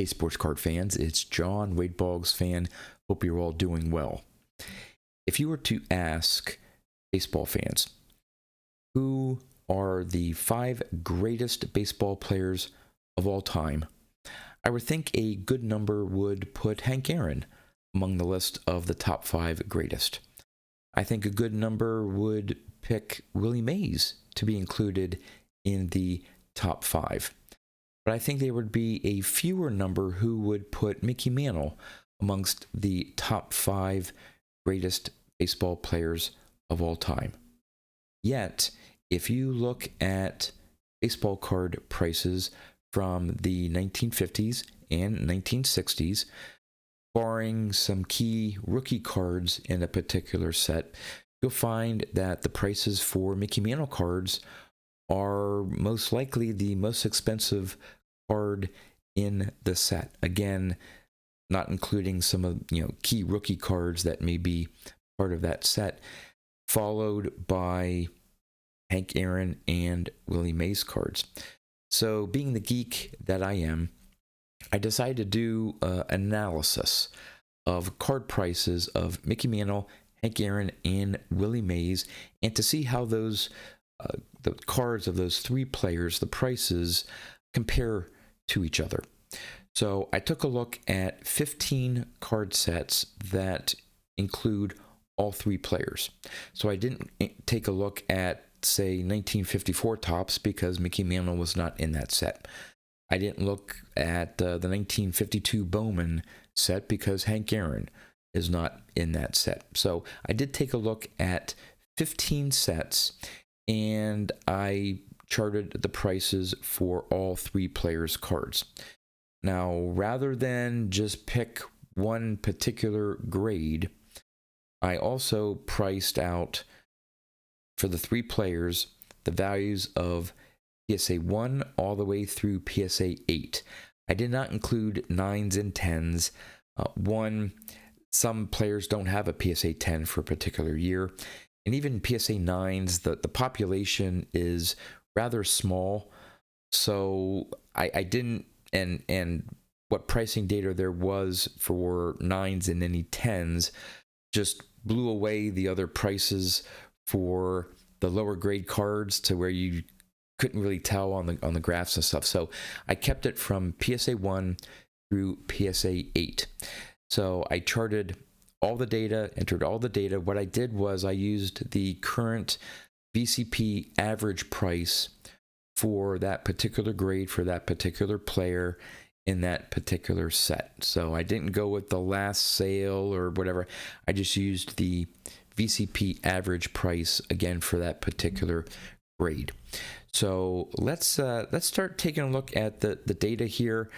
Hey, sports card fans, it's John, Wade Boggs fan. Hope you're all doing well. If you were to ask baseball fans, who are the 5 greatest baseball players of all time, I would think a good number would put Hank Aaron among the list of the top 5 greatest. I think a good number would pick Willie Mays to be included in the top 5. But I think there would be a fewer number who would put Mickey Mantle amongst the top 5 greatest baseball players of all time. Yet, if you look at baseball card prices from the 1950s and 1960s, barring some key rookie cards in a particular set, you'll find that the prices for Mickey Mantle cards are most likely the most expensive card in the set. Again, not including some of key rookie cards that may be part of that set, followed by Hank Aaron and Willie Mays cards. So being the geek that I am, I decided to do an analysis of card prices of Mickey Mantle, Hank Aaron, and Willie Mays, and to see how those the cards of those 3 players, the prices, compare to each other. So I took a look at 15 card sets that include all 3 players. So I didn't take a look at, say, 1954 Topps because Mickey Mantle was not in that set. I didn't look at the 1952 Bowman set because Hank Aaron is not in that set. So I did take a look at 15 sets, and I charted the prices for all 3 players' cards. Now, rather than just pick one particular grade, I also priced out for the 3 players the values of PSA 1 all the way through PSA 8. I did not include 9s and 10s. Some players don't have a PSA 10 for a particular year. And even PSA 9s, the population is rather small. So I didn't, and what pricing data there was for 9s and any 10s just blew away the other prices for the lower grade cards to where you couldn't really tell on the graphs and stuff. So I kept it from PSA 1 through PSA 8. So I charted all the data, entered all the data. What I did was I used the current VCP average price for that particular grade, for that particular player in that particular set. So I didn't go with the last sale or whatever. I just used the VCP average price again for that particular grade. So let's start taking a look at the data here.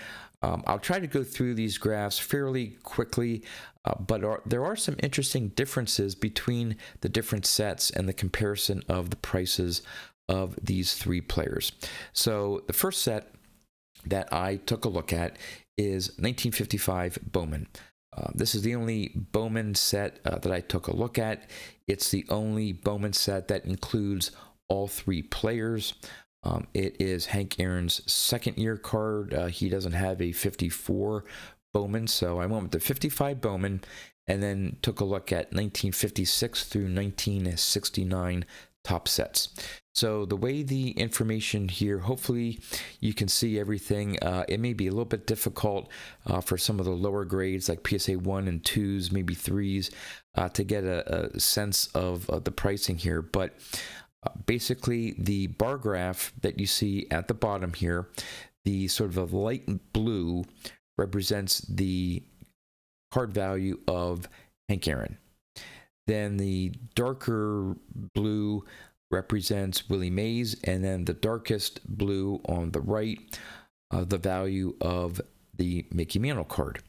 I'll try to go through these graphs fairly quickly, but there are some interesting differences between the different sets and the comparison of the prices of these 3 players. So the first set that I took a look at is 1955 Bowman. This is the only Bowman set that I took a look at. It's the only Bowman set that includes all 3 players. It is Hank Aaron's second year card. He doesn't have a 54 Bowman, so I went with the 55 Bowman and then took a look at 1956 through 1969 top sets. So the way the information here, hopefully you can see everything. It may be a little bit difficult for some of the lower grades like PSA 1 and 2s, maybe 3s, to get a sense of the pricing here. But basically, the bar graph that you see at the bottom here, the sort of a light blue represents the card value of Hank Aaron. Then the darker blue represents Willie Mays, and then the darkest blue on the right, the value of the Mickey Mantle card.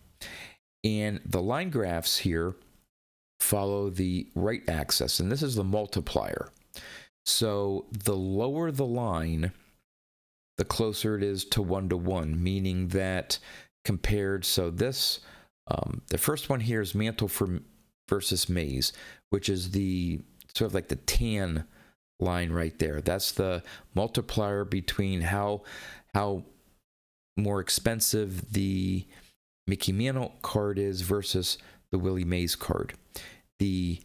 And the line graphs here follow the right axis, and this is the multiplier. So the lower the line, the closer it is to 1-to-1, meaning that compared, so this, the first one here is Mantle versus Mays, which is the sort of like the tan line right there. That's the multiplier between how more expensive the Mickey Mantle card is versus the Willie Mays card. The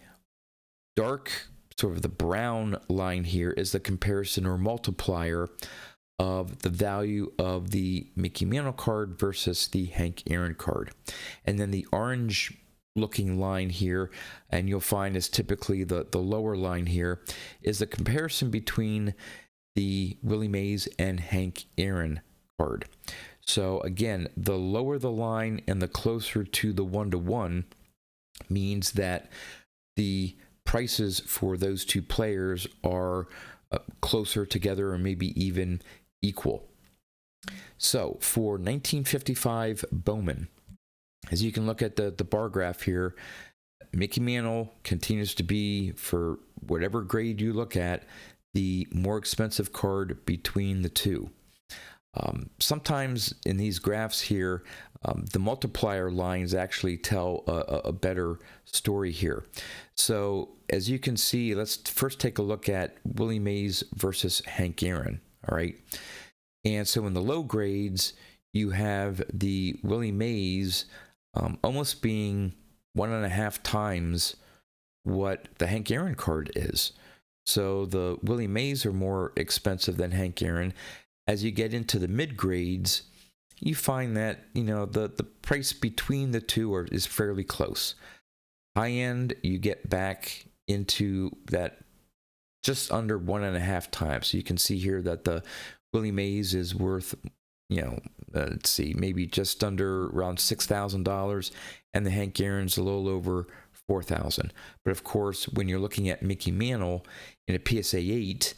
dark, sort of the brown line here, is the comparison or multiplier of the value of the Mickey Mantle card versus the Hank Aaron card. And then the orange looking line here, and you'll find is typically the lower line here, is the comparison between the Willie Mays and Hank Aaron card. So again, the lower the line and the closer to the 1-to-1 means that the prices for those two players are closer together or maybe even equal. So for 1955 Bowman, as you can look at the bar graph here, Mickey Mantle continues to be, for whatever grade you look at, the more expensive card between the two. Sometimes in these graphs here, the multiplier lines actually tell a better story here. So as you can see, let's first take a look at Willie Mays versus Hank Aaron. All right. And so in the low grades, you have the Willie Mays almost being 1.5 times what the Hank Aaron card is. So the Willie Mays are more expensive than Hank Aaron. As you get into the mid grades, you find that, you know, the price between the two is fairly close. High end, you get back into that just under 1.5 times. So you can see here that the Willie Mays is worth, you know, let's see, maybe just under around $6,000, and the Hank Aaron's a little over $4,000. But of course, when you're looking at Mickey Mantle in a PSA 8,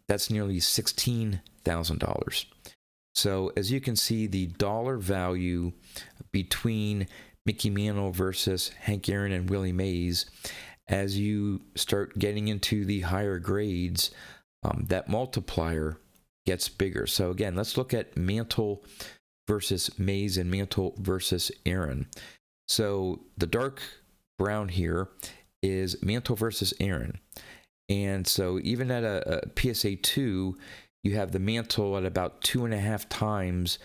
that's nearly $16,000. So as you can see, the dollar value between Mickey Mantle versus Hank Aaron and Willie Mays, as you start getting into the higher grades, that multiplier gets bigger. So again, let's look at Mantle versus Mays and Mantle versus Aaron. So the dark brown here is Mantle versus Aaron. And so even at a PSA 2, you have the Mantle at about 2.5 times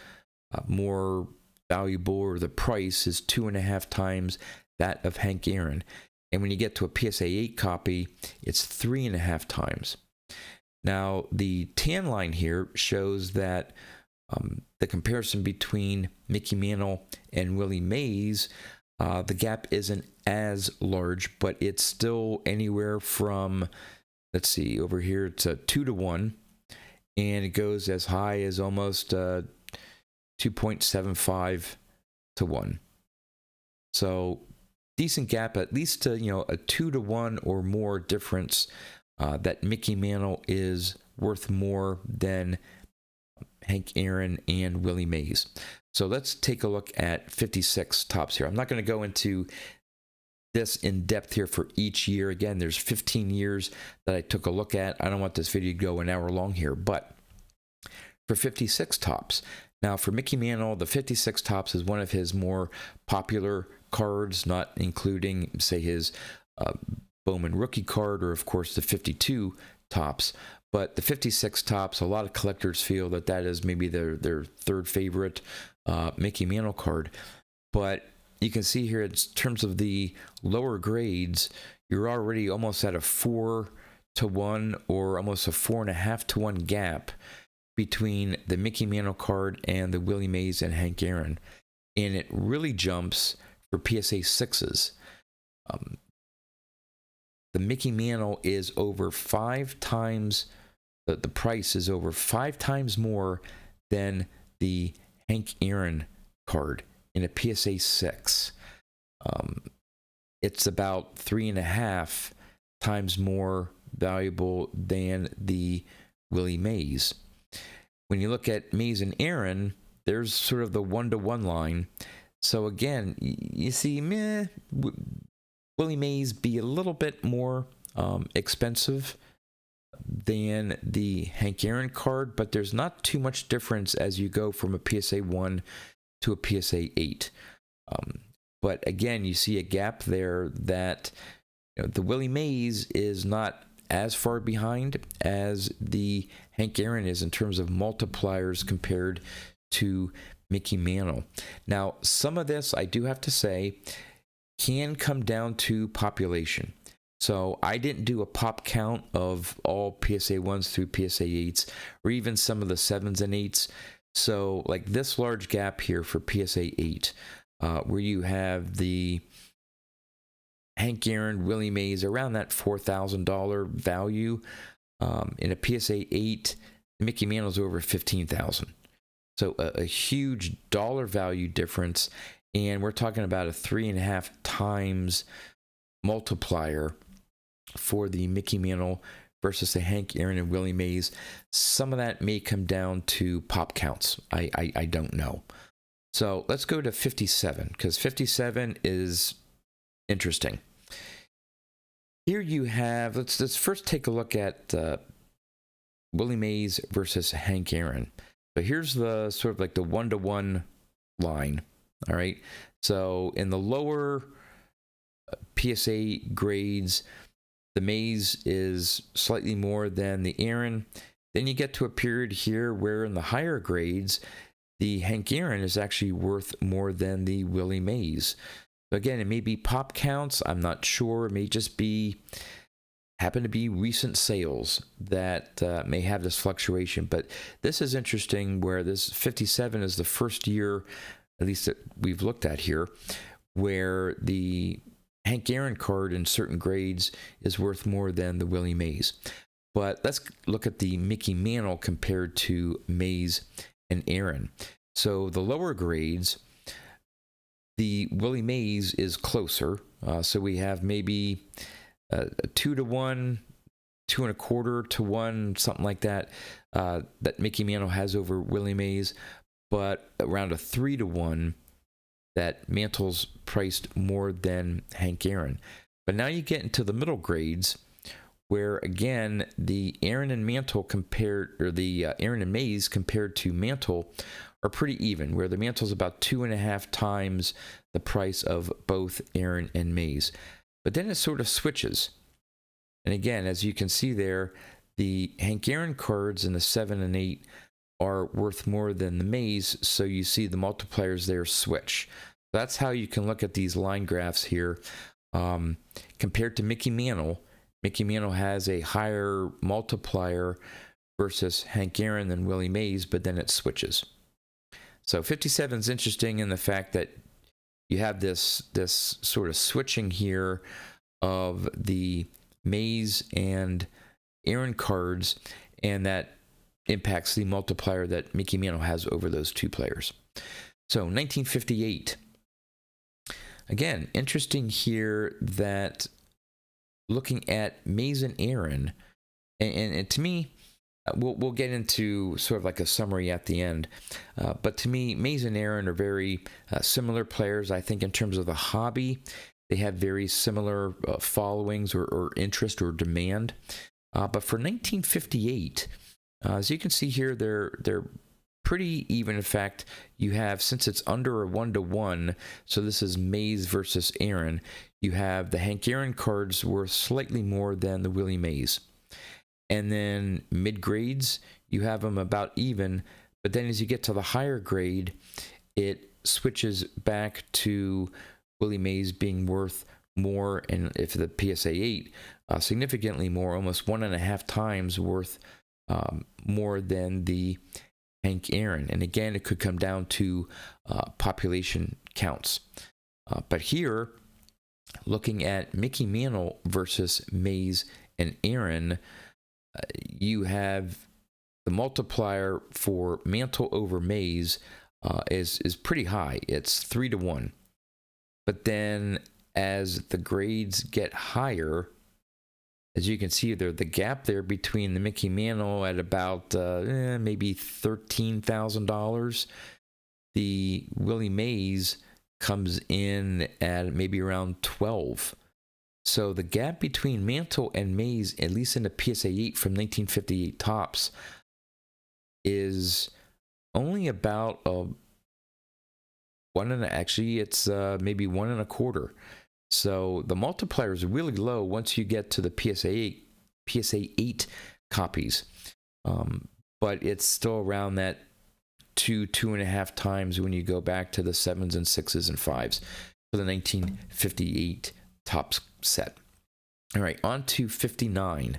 more valuable, or the price is 2.5 times that of Hank Aaron. And when you get to a PSA 8 copy, it's 3.5 times. Now, the tan line here shows that the comparison between Mickey Mantle and Willie Mays, the gap isn't as large, but it's still anywhere from, let's see, over here it's a 2-to-1, and it goes as high as almost 2.75 to 1. So decent gap, at least to, you know, a 2-to-1 or more difference, that Mickey Mantle is worth more than Hank Aaron and Willie Mays. So let's take a look at 56 tops here. I'm not going to go into this in depth here for each year. Again, there's 15 years that I took a look at. I don't want this video to go an hour long here, but for 56 tops. Now for Mickey Mantle, the 56 tops is one of his more popular cards, not including, say, his Bowman rookie card, or of course the 52 tops. But the 56 tops, a lot of collectors feel that that is maybe their third favorite Mickey Mantle card. But you can see here, in terms of the lower grades, you're already almost at a 4-to-1 or almost a 4.5-to-1 gap between the Mickey Mantle card and the Willie Mays and Hank Aaron. And it really jumps for PSA 6s. The Mickey Mantle is over 5 times, the price is over 5 times more than the Hank Aaron card in a PSA 6. It's about 3.5 times more valuable than the Willie Mays. When you look at Mays and Aaron, there's sort of the 1-to-1 line. So again, you see, Willie Mays be a little bit more expensive than the Hank Aaron card, but there's not too much difference as you go from a PSA 1 to a PSA 8. But again, you see a gap there that, you know, the Willie Mays is not as far behind as the Hank Aaron is in terms of multipliers compared to Mickey Mantle. Now, some of this, I do have to say, can come down to population. So I didn't do a pop count of all PSA 1s through PSA 8s, or even some of the 7s and 8s. So like this large gap here for PSA 8, where you have the Hank Aaron, Willie Mays, around that $4,000 value. In a PSA 8, Mickey Mantle's over $15,000. So a huge dollar value difference, and we're talking about a 3.5 times multiplier for the Mickey Mantle versus the Hank Aaron and Willie Mays. Some of that may come down to pop counts. I don't know. So let's go to 57, because 57 is interesting. Here you have, let's first take a look at Willie Mays versus Hank Aaron. So here's the sort of like the 1-to-1 line. All right. So in the lower PSA grades, the Mays is slightly more than the Aaron. Then you get to a period here where in the higher grades, the Hank Aaron is actually worth more than the Willie Mays. So again, it may be pop counts. I'm not sure. It may just happen to be recent sales that may have this fluctuation. But this is interesting, where this 57 is the first year, at least that we've looked at here, where the Hank Aaron card in certain grades is worth more than the Willie Mays. But let's look at the Mickey Mantle compared to Mays and Aaron. So the lower grades, the Willie Mays is closer. So we have maybe a 2-to-1, 2.25-to-1, something like that, that Mickey Mantle has over Willie Mays, but around a 3-to-1 that Mantle's priced more than Hank Aaron. But now you get into the middle grades, where again the Aaron and Mantle compared, or the Aaron and Mays compared to Mantle, are pretty even, where the Mantle's about 2.5 times the price of both Aaron and Mays. But then it sort of switches. And again, as you can see there, the Hank Aaron cards in the 7 and 8 are worth more than the Mays, so you see the multipliers there switch. That's how you can look at these line graphs here. Compared to Mickey Mantle has a higher multiplier versus Hank Aaron than Willie Mays, but then it switches. So 57 is interesting in the fact that you have this sort of switching here of the Mays and Aaron cards, and that impacts the multiplier that Mickey Mantle has over those two players. So 1958. Again, interesting here that looking at Mays and Aaron, and to me, we'll get into sort of like a summary at the end, but to me, Mays and Aaron are very similar players. I think in terms of the hobby, they have very similar followings or interest or demand. But for 1958, as you can see here, they're pretty even. In fact, you have, since it's under a 1-to-1, so this is Mays versus Aaron, you have the Hank Aaron cards worth slightly more than the Willie Mays. And then mid grades, you have them about even, but then as you get to the higher grade, it switches back to Willie Mays being worth more, and if the PSA 8, significantly more, almost 1.5 times worth more than the Hank Aaron. And again, it could come down to population counts. But here, looking at Mickey Mantle versus Mays and Aaron, you have the multiplier for Mantle over Mays is pretty high. It's 3-to-1. But then as the grades get higher, as you can see there, the gap there between the Mickey Mantle at about maybe $13,000, the Willie Mays comes in at maybe around 12. So the gap between Mantle and Mays, at least in the PSA 8 from 1958 tops, is only about it's maybe 1.25. So the multiplier is really low once you get to the PSA 8 copies, but it's still around that 2.5 times when you go back to the 7s and 6s and 5s for the 1958 Topps set. All right, on to 59.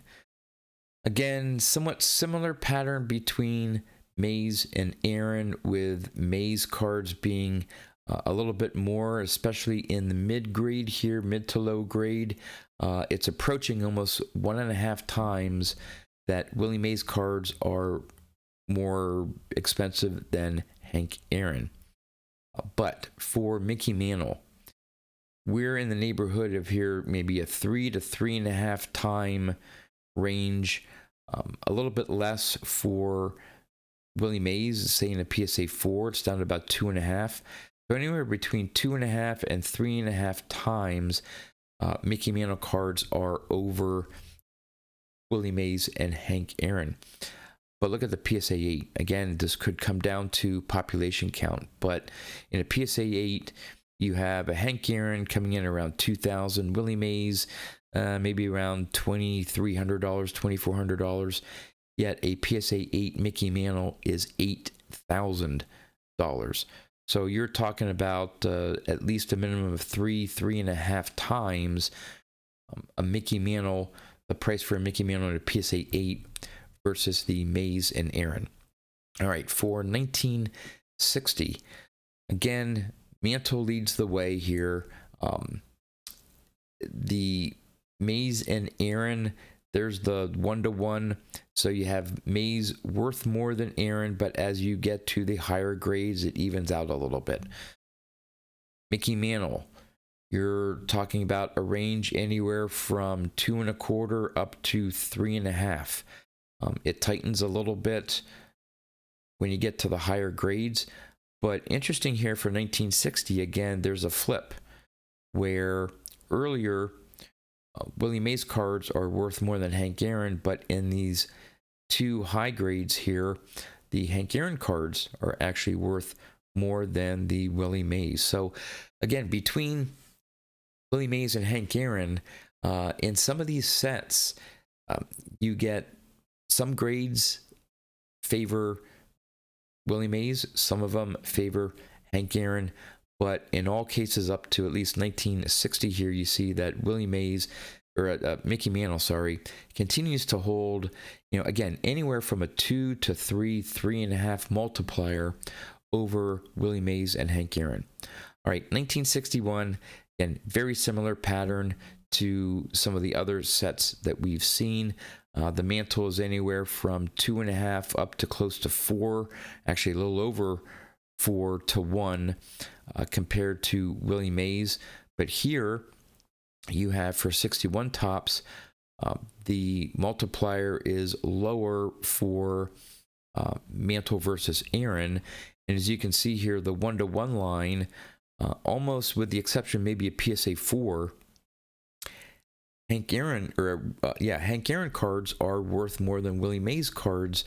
Again, somewhat similar pattern between Mays and Aaron, with Mays cards being a little bit more, especially in the mid grade here, mid to low grade. It's approaching almost 1.5 times that Willie Mays cards are more expensive than Hank Aaron. But for Mickey Mantle, we're in the neighborhood of here maybe a 3 to 3.5 time range, a little bit less for Willie Mays, say in a PSA 4, it's down to about 2.5. So anywhere between 2.5 and 3.5 times, Mickey Mantle cards are over Willie Mays and Hank Aaron. But look at the PSA 8. Again, this could come down to population count. But in a PSA 8, you have a Hank Aaron coming in around $2,000. Willie Mays, maybe around $2,300, $2,400. Yet a PSA 8 Mickey Mantle is $8,000. So you're talking about at least a minimum of 3.5 times a Mickey Mantle, the price for a Mickey Mantle in a PSA 8 versus the Mays and Aaron. All right, for 1960, again, Mantle leads the way here. The Mays and Aaron, there's the 1-to-1. So you have Mays worth more than Aaron, but as you get to the higher grades, it evens out a little bit. Mickey Mantle, you're talking about a range anywhere from 2.25 up to 3.5. It tightens a little bit when you get to the higher grades. But interesting here for 1960, again, there's a flip where earlier Willie Mays cards are worth more than Hank Aaron, but in these two high grades here, the Hank Aaron cards are actually worth more than the Willie Mays. So again, between Willie Mays and Hank Aaron, in some of these sets, you get some grades favor Willie Mays, some of them favor Hank Aaron, but in all cases up to at least 1960 here, you see that Willie Mays, or Mickey Mantle, sorry, continues to hold, again, anywhere from a 2 to 3, 3.5 multiplier over Willie Mays and Hank Aaron. All right, 1961, again, very similar pattern to some of the other sets that we've seen. The Mantle is anywhere from 2.5 up to close to 4, actually a little over 4 to 1 compared to Willie Mays. But here you have for 61 Topps, the multiplier is lower for Mantle versus Aaron. And as you can see here, the 1-to-1 line, almost with the exception maybe a PSA 4, Hank Aaron cards are worth more than Willie Mays cards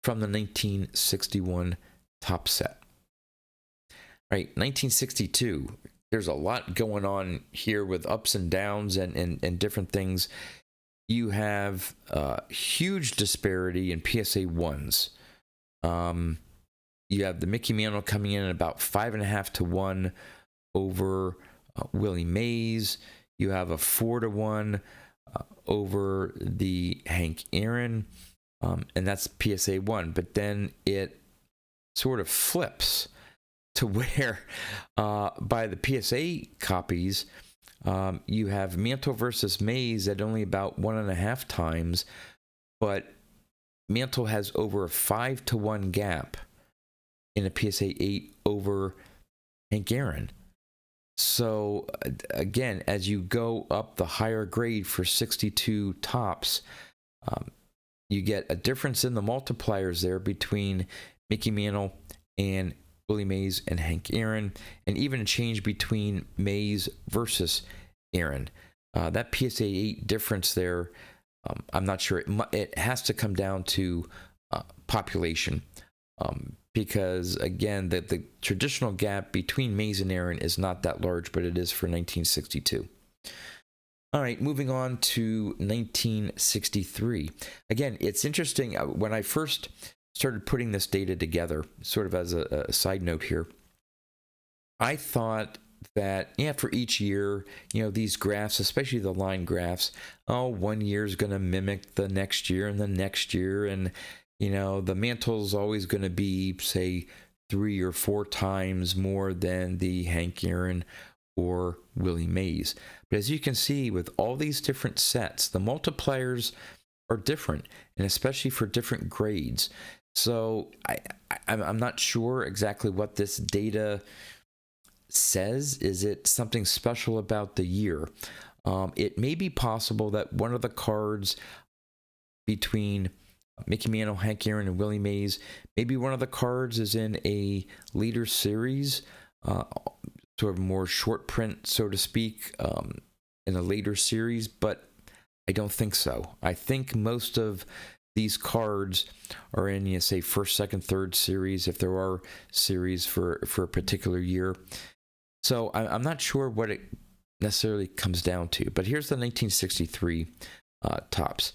from the 1961 Topps set. All right, 1962. There's a lot going on here with ups and downs and different things. You have huge disparity in PSA 1s. You have the Mickey Mantle coming in at about 5.5 to 1 over Willie Mays. You have a 4 to 1 over the Hank Aaron, and that's PSA 1. But then it sort of flips to where by the PSA copies, you have Mantle versus Mays at only about 1.5 times, but Mantle has over a 5 to 1 gap in a PSA 8 over Hank Aaron. So again, as you go up the higher grade for 62 Topps, you get a difference in the multipliers there between Mickey Mantle and Willie Mays and Hank Aaron, and even a change between Mays versus Aaron. That PSA 8 difference there, I'm not sure. It has to come down to population. Because again, the traditional gap between Mays and Aaron is not that large, but it is for 1962. All right, moving on to 1963. Again, it's interesting. When I first started putting this data together, sort of as a side note here, I thought that, yeah, for each year, these graphs, especially the line graphs, oh, 1 year is going to mimic the next year and the next year. And, the Mantle's always going to be, say, 3 or 4 times more than the Hank Aaron or Willie Mays. But as you can see, with all these different sets, the multipliers are different, and especially for different grades. So I'm not sure exactly what this data says. Is it something special about the year? It may be possible that one of the cards between Mickey Mantle, Hank Aaron, and Willie Mays, maybe one of the cards is in a later series, sort of more short print, so to speak, in a later series, but I don't think so. I think most of these cards are in, say, first, second, third series, if there are series for a particular year. So I'm not sure what it necessarily comes down to, but here's the 1963 tops.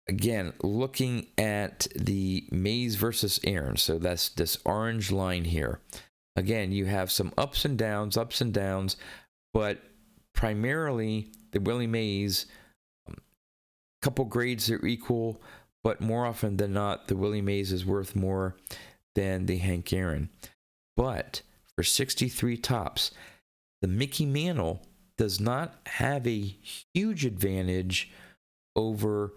Again, looking at the Mays versus Aaron, so that's this orange line here. Again, you have some ups and downs, but primarily the Willie Mays, couple grades are equal, but more often than not, the Willie Mays is worth more than the Hank Aaron. But for 63 tops, the Mickey Mantle does not have a huge advantage over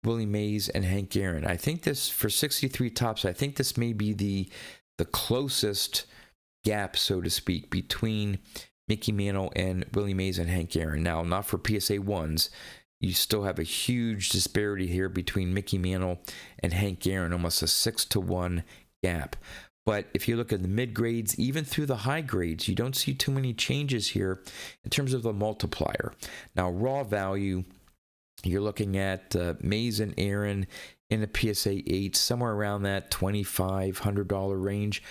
Willie Mays and Hank Aaron. I think this, for 63 tops, I think this may be the closest gap, so to speak, between Mickey Mantle and Willie Mays and Hank Aaron. Now, not for PSA 1s. You still have a huge disparity here between Mickey Mantle and Hank Aaron, almost a 6-to-1 gap. But if you look at the mid grades, even through the high grades, you don't see too many changes here in terms of the multiplier. Now, raw value, you're looking at Mays and Aaron in a PSA 8, somewhere around that $2,500 range.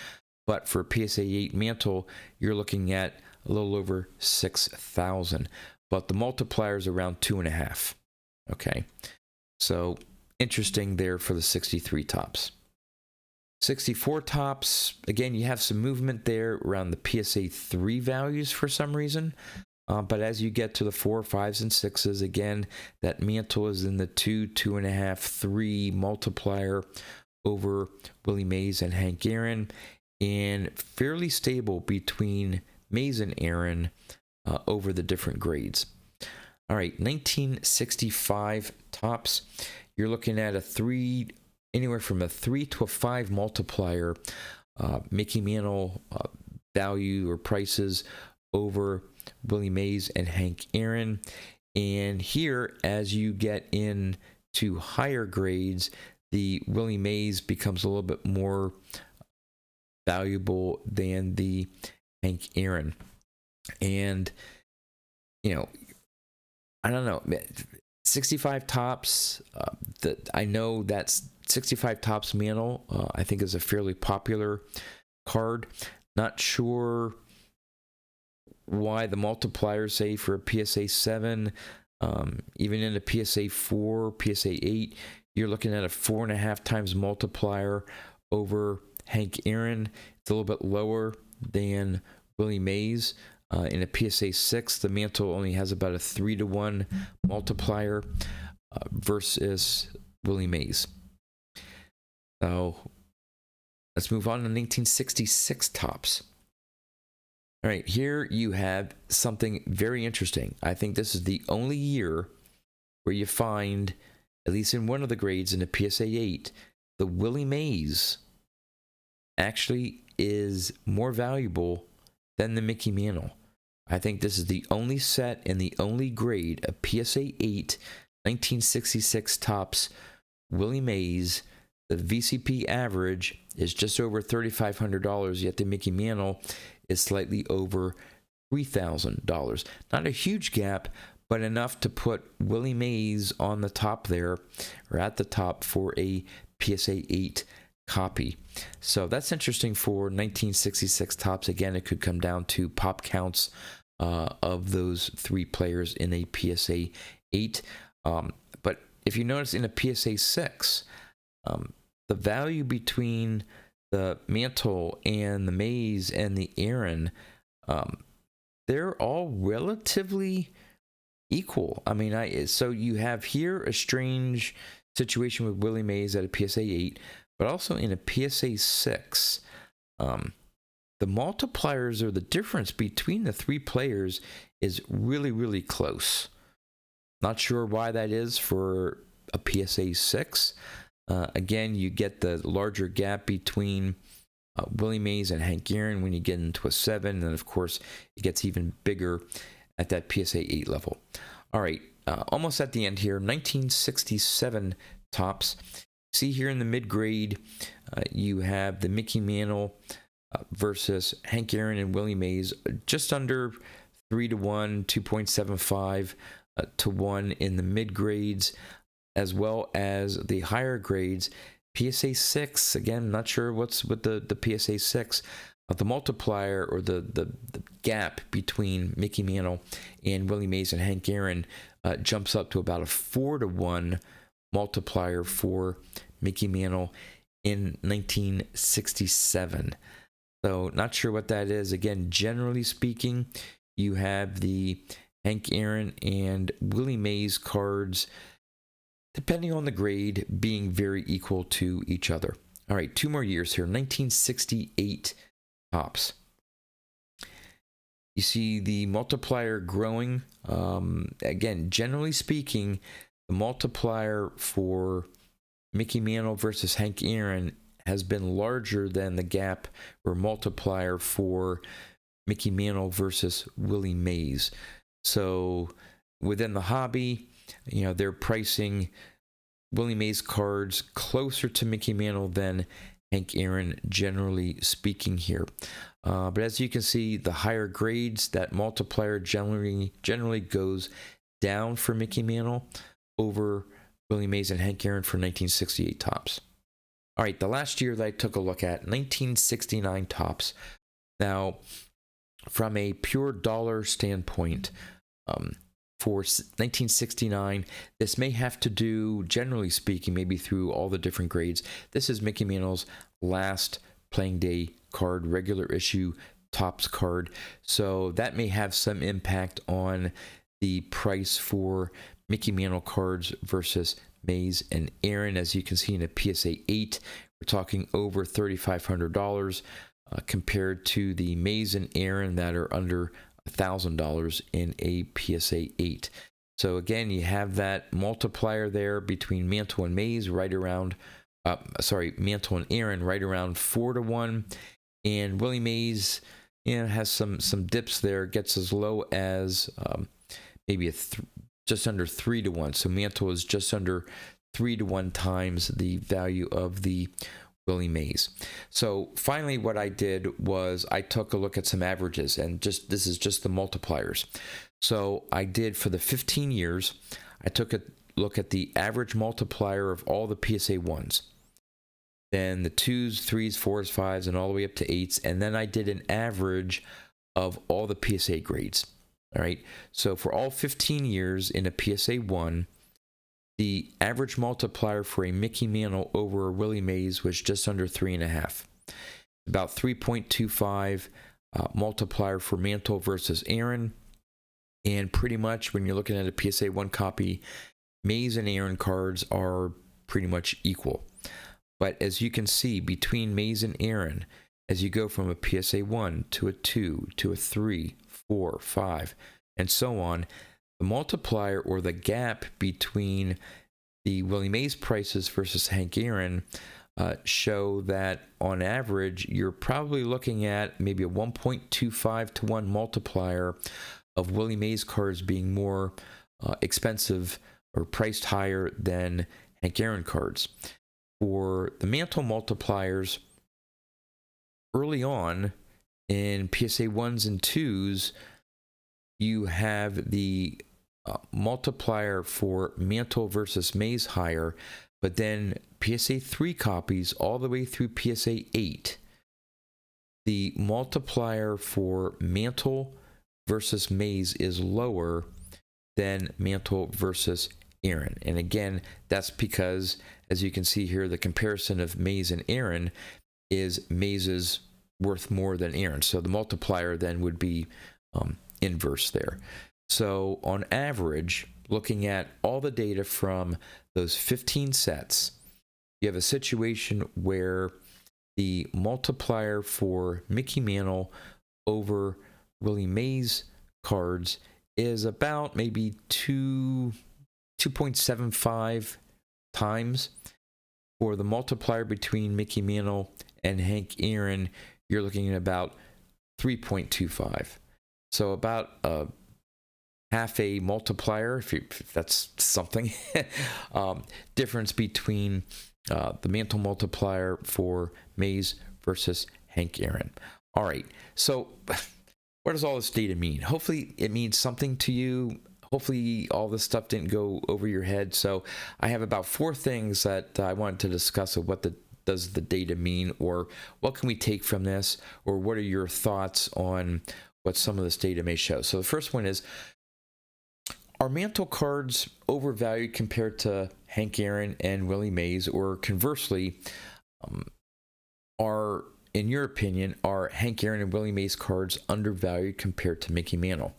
But for PSA 8 Mantle, you're looking at a little over $6,000. But the multiplier is around 2.5. Okay, so interesting there for the 63 tops. 64 tops, again, you have some movement there around the PSA 3 values for some reason. But as you get to the 4, 5s, and 6s, again, that Mantle is in the 2, 2.5, 3 multiplier over Willie Mays and Hank Aaron, and fairly stable between Mays and Aaron over the different grades. All right, 1965 tops, you're looking at anywhere from a 3 to a 5 multiplier, Mickey Mantle value or prices over Willie Mays and Hank Aaron. And here, as you get into higher grades, the Willie Mays becomes a little bit more valuable than the Hank Aaron. And, I don't know, 65 tops, I know that's 65 tops Mantle, I think is a fairly popular card. Not sure why the multipliers, say for a PSA 7, even in a PSA 4, PSA 8, you're looking at a 4.5 times multiplier over Hank Aaron. It's a little bit lower than Willie Mays. In a PSA 6, the Mantle only has about a 3-to-1 multiplier versus Willie Mays. So let's move on to 1966 tops. All right, here you have something very interesting. I think this is the only year where you find, at least in one of the grades in a PSA 8, the Willie Mays actually is more valuable than the Mickey Mantle. I think this is the only set and the only grade, a PSA 8, 1966 tops Willie Mays. The VCP average is just over $3,500, yet the Mickey Mantle is slightly over $3,000. Not a huge gap, but enough to put Willie Mays on the top there, or at the top for a PSA 8 copy. So that's interesting for 1966 tops. Again, it could come down to pop counts of those 3 players in a PSA 8. But if you notice in a PSA 6, The value between the Mantle and the Mays and the Aaron, they're all relatively equal. I mean, so you have here a strange situation with Willie Mays at a PSA 8, but also in a PSA 6. The multipliers, or the difference between the three players, is really, really close. Not sure why that is for a PSA 6. Again, you get the larger gap between Willie Mays and Hank Aaron when you get into a 7, and then of course it gets even bigger at that PSA 8 level. All right, almost at the end here. 1967 Topps. See here in the mid-grade, you have the Mickey Mantle versus Hank Aaron and Willie Mays, just under 3-1, 2.75 to 1 in the mid-grades, as well as the higher grades. PSA 6, again, not sure what's with the PSA 6. The multiplier, or the gap between Mickey Mantle and Willie Mays and Hank Aaron jumps up to about a 4-1 multiplier for Mickey Mantle in 1967. So not sure what that is. Again, generally speaking, you have the Hank Aaron and Willie Mays cards, depending on the grade, being very equal to each other. All right, 2 more years here. 1968 Topps. You see the multiplier growing. Again, generally speaking, the multiplier for Mickey Mantle versus Hank Aaron has been larger than the gap or multiplier for Mickey Mantle versus Willie Mays. So within the hobby, they're pricing Willie Mays cards closer to Mickey Mantle than Hank Aaron, generally speaking here. But as you can see, the higher grades, that multiplier generally goes down for Mickey Mantle over Willie Mays and Hank Aaron for 1968 Topps. All right, the last year that I took a look at, 1969 Topps. Now, from a pure dollar standpoint, for 1969, this may have to do, generally speaking, maybe through all the different grades. This is Mickey Mantle's last playing day card, regular issue Topps card. So that may have some impact on the price for Mickey Mantle cards versus Mays and Aaron. As you can see in a PSA 8, we're talking over $3,500 compared to the Mays and Aaron that are under $1,000 in a PSA 8. So again, you have that multiplier there between Mantle and Mays right around, Mantle and Aaron right around 4-1, and Willie Mays, has some dips there, gets as low as maybe just under 3-1. So Mantle is just under 3-1 times the value of the Willie Mays. So finally, what I did was I took a look at some averages, and this is just the multipliers. So I did, for the 15 years, I took a look at the average multiplier of all the PSA 1s, then the 2s, 3s, 4s, 5s, and all the way up to 8s, and then I did an average of all the PSA grades. All right, so for all 15 years in a PSA 1, the average multiplier for a Mickey Mantle over a Willie Mays was just under 3.5. About 3.25 multiplier for Mantle versus Aaron. And pretty much when you're looking at a PSA 1 copy, Mays and Aaron cards are pretty much equal. But as you can see, between Mays and Aaron, as you go from a PSA 1 to a 2 to a 3, 4, 5, and so on, the multiplier, or the gap between the Willie Mays prices versus Hank Aaron, show that on average you're probably looking at maybe a 1.25 to 1 multiplier of Willie Mays cards being more expensive or priced higher than Hank Aaron cards. For the Mantle multipliers, early on in PSA 1s and 2s, you have the multiplier for Mantle versus Mays higher, but then PSA 3 copies all the way through PSA 8, the multiplier for Mantle versus Mays is lower than Mantle versus Aaron. And again, that's because, as you can see here, the comparison of Mays and Aaron is Mays is worth more than Aaron. So the multiplier then would be inverse there. So on average, looking at all the data from those 15 sets, you have a situation where the multiplier for Mickey Mantle over Willie Mays cards is about maybe 2.75 times. For the multiplier between Mickey Mantle and Hank Aaron, you're looking at about 3.25. So about half a multiplier, if that's something, difference between the Mantle multiplier for Mays versus Hank Aaron. All right, so what does all this data mean? Hopefully it means something to you. Hopefully all this stuff didn't go over your head. So I have about 4 things that I wanted to discuss of what does the data mean, or what can we take from this, or what are your thoughts on what some of this data may show. So the first one is, are Mantle cards overvalued compared to Hank Aaron and Willie Mays, or conversely, in your opinion, are Hank Aaron and Willie Mays cards undervalued compared to Mickey Mantle?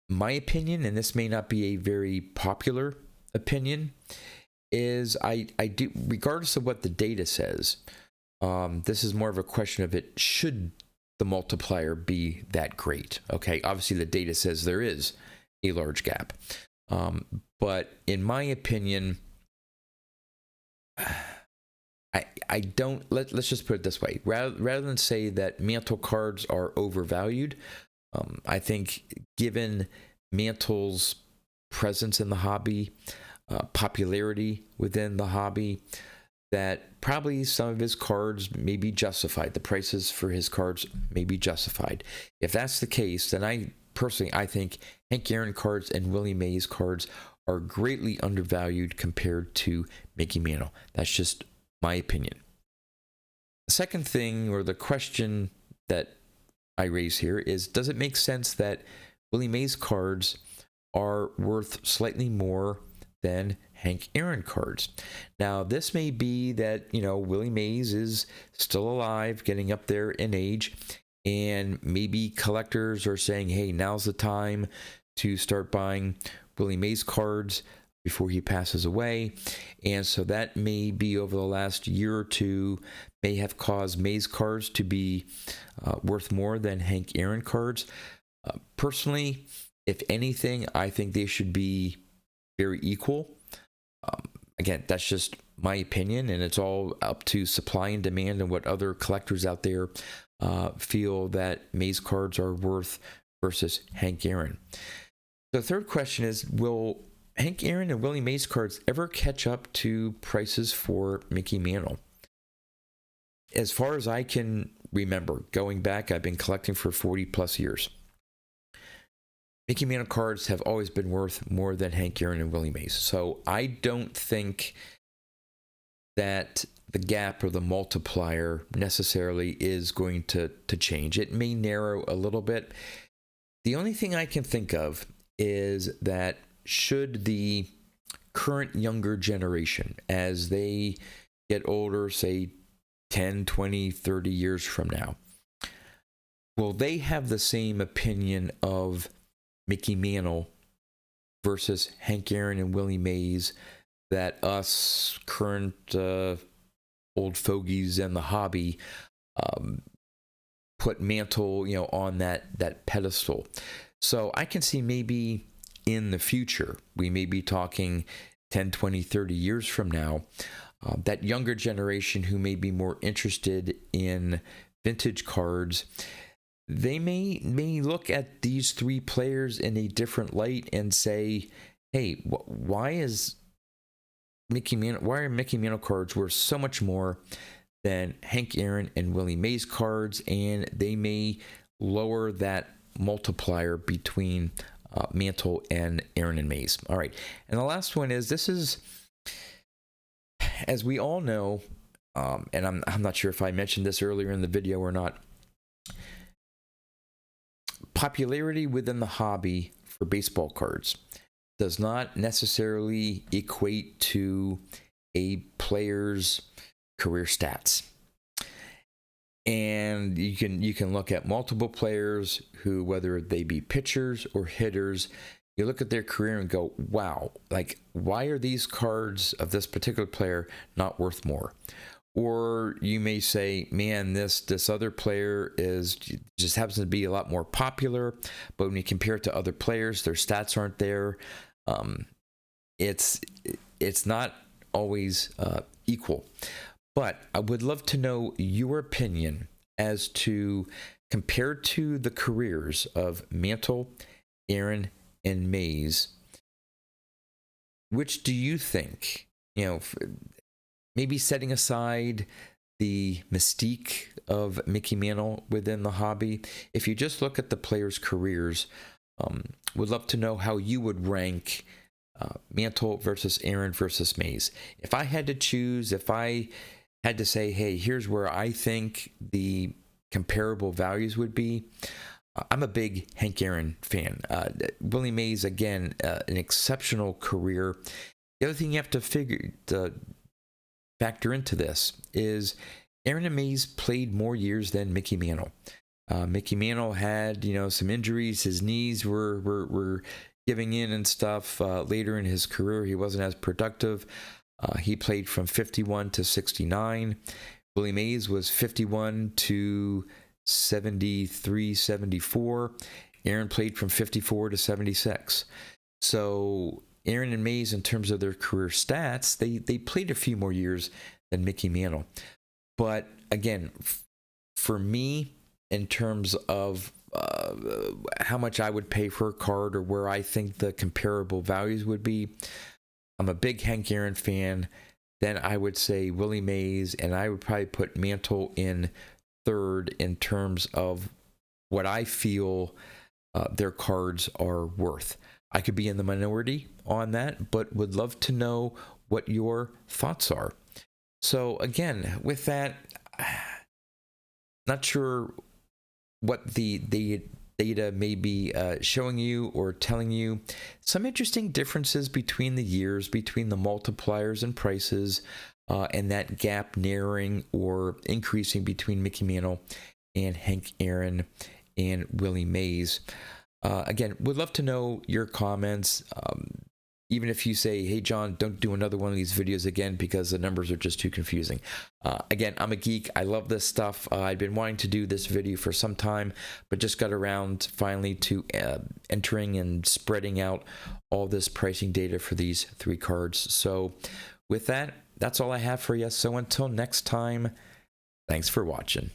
My opinion, and this may not be a very popular opinion, is I do, regardless of what the data says, this is more of a question of it should the multiplier be that great. Okay, obviously the data says there is a large gap, but in my opinion, I don't, let's just put it this way, rather than say that Mantle cards are overvalued, I think given Mantle's presence in the hobby, popularity within the hobby, that probably some of his cards may be justified. The prices for his cards may be justified. If that's the case, then I think Hank Aaron cards and Willie Mays cards are greatly undervalued compared to Mickey Mantle. That's just my opinion. The second thing, or the question that I raise here, is, does it make sense that Willie Mays cards are worth slightly more than Hank Aaron cards? Now, this may be that, Willie Mays is still alive, getting up there in age, and maybe collectors are saying, hey, now's the time to start buying Willie Mays cards before he passes away. And so that may be, over the last year or two, may have caused Mays cards to be worth more than Hank Aaron cards. Personally, if anything, I think they should be very equal. Again, that's just my opinion, and it's all up to supply and demand and what other collectors out there feel that Mays cards are worth versus Hank Aaron. The third question is, will Hank Aaron and Willie Mays cards ever catch up to prices for Mickey Mantle? As far as I can remember, going back, I've been collecting for 40 plus years. Mickey Mantle cards have always been worth more than Hank Aaron and Willie Mays. So I don't think that the gap or the multiplier necessarily is going to change. It may narrow a little bit. The only thing I can think of is that should the current younger generation, as they get older, say 10, 20, 30 years from now, will they have the same opinion of Mickey Mantle versus Hank Aaron and Willie Mays that us current old fogies in the hobby put Mantle, on that pedestal? So I can see maybe in the future, we may be talking 10, 20, 30 years from now, that younger generation who may be more interested in vintage cards, they may look at these 3 players in a different light and say, hey, why are Mickey Mantle cards worth so much more than Hank Aaron and Willie Mays cards? And they may lower that multiplier between Mantle and Aaron and Mays. All right. And the last one is, this is, as we all know, and I'm not sure if I mentioned this earlier in the video or not, popularity within the hobby for baseball cards does not necessarily equate to a player's career stats. And you can look at multiple players who, whether they be pitchers or hitters, you look at their career and go, wow, like, why are these cards of this particular player not worth more? Or you may say, man, this other player just happens to be a lot more popular, but when you compare it to other players, their stats aren't there. It's not always equal. But I would love to know your opinion as to, compared to the careers of Mantle, Aaron, and Mays, which do you think, maybe setting aside the mystique of Mickey Mantle within the hobby, if you just look at the players' careers, would love to know how you would rank Mantle versus Aaron versus Mays. If I had to choose, if I had to say, hey, here's where I think the comparable values would be, I'm a big Hank Aaron fan. Willie Mays, again, an exceptional career. The other thing you have to factor into this is Aaron and Mays played more years than Mickey Mantle. Mickey Mantle had, some injuries. His knees were giving in and stuff. Later in his career, he wasn't as productive. He played from 51 to 69. Willie Mays was 51 to 73, 74. Aaron played from 54 to 76. So Aaron and Mays, in terms of their career stats, they played a few more years than Mickey Mantle. But again, for me, in terms of how much I would pay for a card or where I think the comparable values would be, I'm a big Hank Aaron fan. Then I would say Willie Mays, and I would probably put Mantle in third in terms of what I feel their cards are worth. I could be in the minority on that, but would love to know what your thoughts are. So again, with that, not sure what the data may be showing you or telling you. Some interesting differences between the years, between the multipliers and prices, and that gap narrowing or increasing between Mickey Mantle and Hank Aaron and Willie Mays. Again, would love to know your comments. Even if you say, hey, John, don't do another one of these videos again because the numbers are just too confusing. Again, I'm a geek. I love this stuff. I've been wanting to do this video for some time, but just got around finally to entering and spreading out all this pricing data for these three cards. So with that, that's all I have for you. So until next time, thanks for watching.